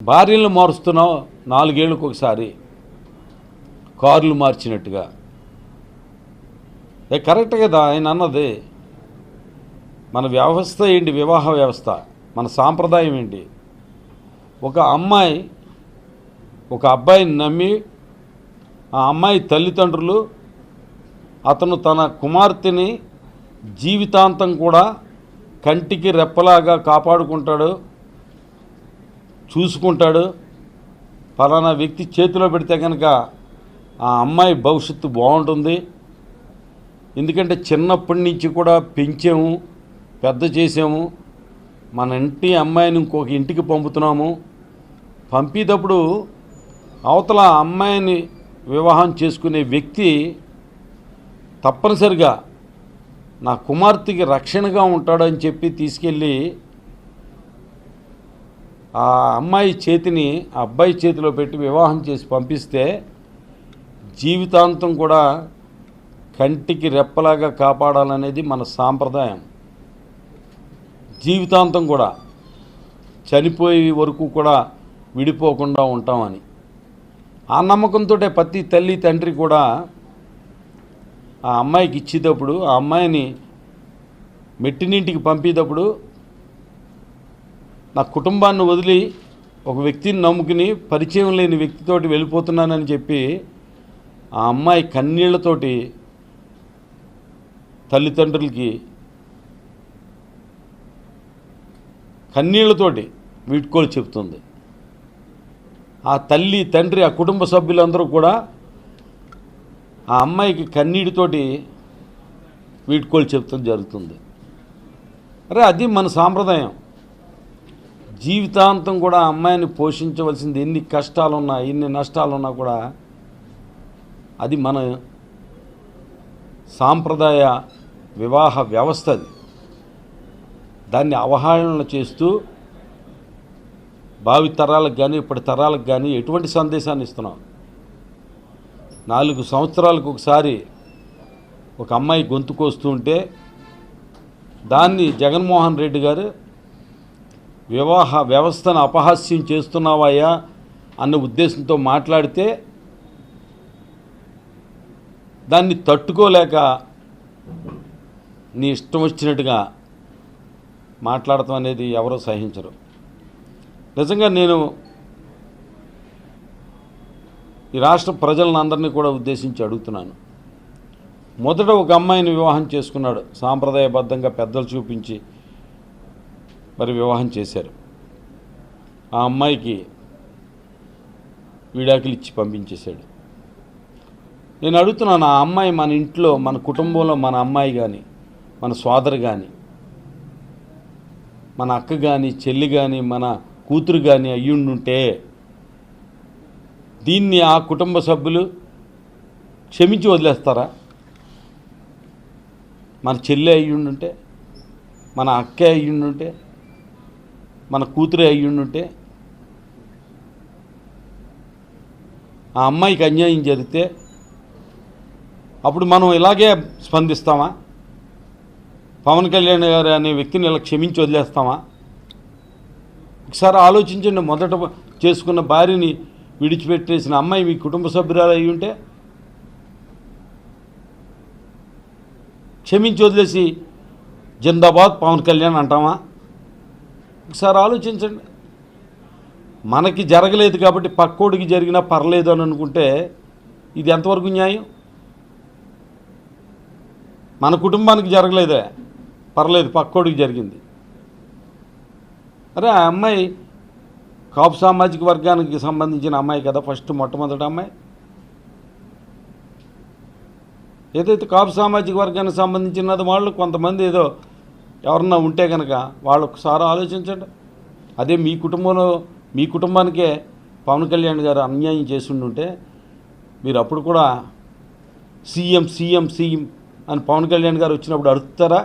భార్యలను మారుస్తున్నావు 4 ఏళ్ళకు ఒకసారి కార్లు మార్చినట్టుగా. కరెక్ట్ కదా ఆయన అన్నది. మన వ్యవస్థ ఏంటి? వివాహ వ్యవస్థ, మన సాంప్రదాయం ఏంటి? ఒక అమ్మాయి ఒక అబ్బాయిని నమ్మి, ఆ అమ్మాయి తల్లిదండ్రులు అతను తన కుమార్తెని జీవితాంతం కూడా కంటికి రెప్పలాగా కాపాడుకుంటాడు, చూసుకుంటాడు. ఫలానా వ్యక్తి చేతిలో పెడితే కనుక ఆ అమ్మాయి భవిష్యత్తు బాగుంటుంది. ఎందుకంటే చిన్నప్పటి నుంచి కూడా పెంచాము, పెద్ద చేసాము. మన ఇంటి అమ్మాయిని ఇంకొక ఇంటికి పంపుతున్నాము. పంపేటప్పుడు అవతల అమ్మాయిని వివాహం చేసుకునే వ్యక్తి తప్పనిసరిగా నా కుమార్తెకి రక్షణగా ఉంటాడని చెప్పి తీసుకెళ్ళి ఆ అమ్మాయి చేతిని ఆ అబ్బాయి చేతిలో పెట్టి వివాహం చేసి పంపిస్తే జీవితాంతం కూడా కంటికి రెప్పలాగా కాపాడాలనేది మన సాంప్రదాయం. జీవితాంతం కూడా చనిపోయే వరకు కూడా విడిపోకుండా ఉంటామని ఆ నమ్మకంతో ప్రతి తల్లి తండ్రి కూడా ఆ అమ్మాయికి ఇచ్చేటప్పుడు, ఆ అమ్మాయిని మెట్టినింటికి పంపేటప్పుడు నా కుటుంబాన్ని వదిలి ఒక వ్యక్తిని నమ్ముకుని పరిచయం లేని వ్యక్తితోటి వెళ్ళిపోతున్నానని చెప్పి ఆ అమ్మాయి కన్నీళ్లతోటి తల్లిదండ్రులకి కన్నీళ్లతోటి వీడ్కోలు చెప్తుంది. ఆ తల్లి తండ్రి ఆ కుటుంబ సభ్యులందరూ కూడా ఆ అమ్మాయికి కన్నీటితోటి వీడ్కోలు చెప్తాం జరుగుతుంది. అరే అది మన సాంప్రదాయం. జీవితాంతం కూడా ఆ అమ్మాయిని పోషించవలసింది. ఎన్ని కష్టాలున్నా, ఎన్ని నష్టాలున్నా కూడా అది మన సాంప్రదాయ వివాహ వ్యవస్థ. అది దాన్ని అవహేళన చేస్తూ భావి తరాలకు కానీ ఇప్పటి తరాలకు కానీ ఎటువంటి సందేశాన్ని ఇస్తున్నాం? 4 సంవత్సరాలకు ఒకసారి ఒక అమ్మాయి గొంతు కోస్తూ ఉంటే దాన్ని జగన్మోహన్ రెడ్డి గారు వివాహ వ్యవస్థను అపహాస్యం చేస్తున్నావయ్యా అన్న ఉద్దేశంతో మాట్లాడితే దాన్ని తట్టుకోలేక నీ ఇష్టం వచ్చినట్టుగా మాట్లాడటం అనేది ఎవరో సహించరు. నిజంగా నేను ఈ రాష్ట్ర ప్రజలను అందరినీ కూడా ఉద్దేశించి అడుగుతున్నాను. మొదట ఒక అమ్మాయిని వివాహం చేసుకున్నాడు, సాంప్రదాయబద్ధంగా పెద్దలు చూపించి మరి వివాహం చేశారు. ఆ అమ్మాయికి విడాకులు ఇచ్చి పంపించేశాడు. నేను అడుగుతున్నాను, ఆ అమ్మాయి మన ఇంట్లో, మన కుటుంబంలో మన అమ్మాయి కానీ, మన సోదరు కానీ, మన అక్క కానీ, చెల్లి కానీ, మన కూతురు కానీ అయ్యుండుంటే దీన్ని ఆ కుటుంబ సభ్యులు క్షమించి వదిలేస్తారా? మన చెల్లి అయ్యుండుంటే, మన అక్క అయ్యుండుంటే, మన కూతురే అయ్యుండుంటే, ఆ అమ్మాయికి అన్యాయం జరిగితే అప్పుడు మనం ఇలాగే స్పందిస్తామా? పవన్ కళ్యాణ్ గారు అనే వ్యక్తిని ఇలా క్షమించి వదిలేస్తామా? ఒకసారి ఆలోచించండి. మొదట చేసుకున్న భార్యని విడిచిపెట్టేసిన అమ్మాయి మీ కుటుంబ సభ్యురాలు అయి ఉంటే క్షమించి వదిలేసి జిందాబాద్ పవన్ కళ్యాణ్ అంటామా? ఒకసారి ఆలోచించండి. మనకి జరగలేదు కాబట్టి పక్కోడికి జరిగినా పర్లేదు అని అనుకుంటే ఇది ఎంతవరకు న్యాయం? మన కుటుంబానికి జరగలేదే, పర్లేదు, పక్కోడికి జరిగింది. అరే ఆ అమ్మాయి కాపు సామాజిక వర్గానికి సంబంధించిన అమ్మాయి కదా, ఫస్ట్ మొట్టమొదటి అమ్మాయి. ఏదైతే కాపు సామాజిక వర్గానికి సంబంధించినది వాళ్ళు కొంతమంది ఏదో ఎవరన్నా ఉంటే కనుక వాళ్ళు ఒకసారి ఆలోచించండి. అదే మీ కుటుంబంలో మీ కుటుంబానికే పవన్ కళ్యాణ్ గారు అన్యాయం చేస్తుంటే మీరు అప్పుడు కూడా సీఎం సీఎం సీఎం అని పవన్ కళ్యాణ్ గారు వచ్చినప్పుడు అడుగుతారా?